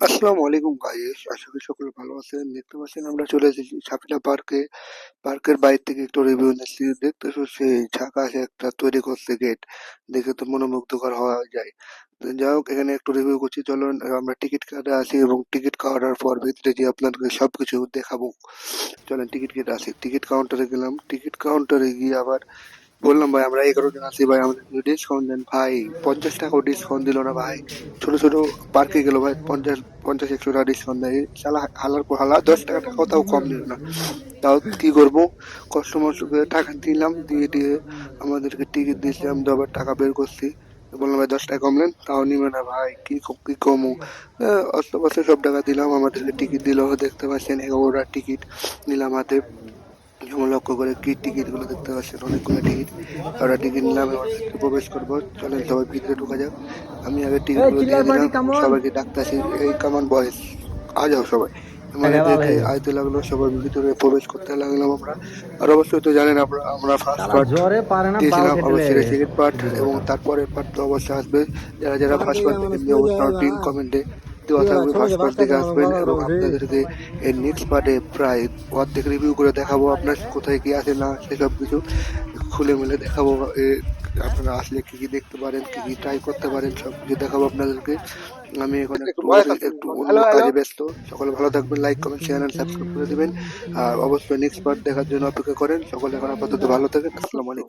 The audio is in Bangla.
আসসালামু আলাইকুম গাইস, আশা করি সকলে ভালো আছেন। দেখতে পাচ্ছেন আমরা চলে এসেছি সাফিনা পার্কে। পার্কের বাইরে থেকে একটু রিভিউ নিচ্ছি। দেখতেছো সেই ঝাঁকাশ একটা তৈরি করছে গেট, দেখে তো মনোমুগ্ধকর হওয়া যায়। তো যাই হোক, এখানে একটু রিভিউ করছি, চলুন। আমরা টিকিট কাটে আসি এবং টিকিট কাটার পর ভিতরে গিয়ে আপনাদেরকে সবকিছু দেখাবো। চলেন টিকিট কেটে আসি। টিকিট কাউন্টারে গেলাম, টিকিট কাউন্টারে গিয়ে আবার বললাম, ভাই আমরা 11 জন আছি, ভাই আমাদের ডিসকাউন্ট দেন ভাই। 50 টাকাও ডিসকাউন্ট দিল না ভাই। ছোট ছোট পার্কে গেল ভাই, 50 50 100 টাকা ডিসকাউন্ট দেয়। শালা হালার পর হালা 10 টাকা টাকাও তাও কম নিল না। তাও কি করবো, কষ্ট মষ্ট করে টাকা দিলাম, দিয়ে আমাদেরকে টিকিট দিয়েছিলাম, তো আবার টাকা বের করছি। বললাম ভাই 10 টাকা কম নেন, তাও নিবে না ভাই। কি কমু, অস্ত বস্ত সব টাকা দিলাম, আমাদেরকে টিকিট দিল। দেখতে পাচ্ছেন 11টা টিকিট নিলাম হাতে। যেমন লক্ষ্য করে কি টিকিট গুলো দেখতে পাচ্ছেন, অনেকগুলো টিকিট। ওরা টিকিট নিলাম, এবার ভিতরে প্রবেশ করবো। চলেন সবাই ভিতরে ঢোকা যাক। আমি আগে টিকিট এই গুলো দিয়ে চিল্লার পার্টি দিলাম, কামন। সবাইকে ডাকতেছি, এই কামান বয়েস আ যাও সবাই। আমাদের ভালো দেখে হয়ে গেছে। আইতে লাগলো, সবার ভিতরে প্রবেশ করতে লাগলাম আমরা। আর অবশ্যই তো জানেন, আমরা ফার্স্ট শালা পার্ট জ্বরে পারে না বাল দিয়েছিলাম, ফেটে লেগে অবশ্যই গেছে সেকেন্ড পার্ট এবং যুবকটা। তারপরের পার্ট তো অবশ্যই আসবে। যারা যারা ফার্স্ট পার্কে পার্ট মানুষ দেখেননি পেয়ে অবশ্যই যায় আমার না। পিন কমেন্টে দেওয়া থাকবে, ছোট ফার্স্ট পার্ট বাচ্চাকে দেখে মানুষ আসবেন। বাজার এবং বসে। আপনাদেরকে এর নেক্সট পার্টে প্রায় অর্ধেক রিভিউ করে দেখাবো, আপনার কোথায় কি আছে না সেসব কিছু খুলে মেলে দেখাবো। আপনারা আসলে কি কি দেখতে পারেন, কি কি ট্রাই করতে পারেন, সবকিছু দেখাবো আপনাদেরকে। আমি এখন একটু অন্য কাজে ব্যস্ত। সকলে ভালো থাকবেন, like comment share and subscribe করে দিবেন। আর অবশ্যই নেক্সট পার্ট দেখার জন্য অপেক্ষা করেন। সকলে এখন আপাতত ভালো থাকেন। আসসালামু আলাইকুম।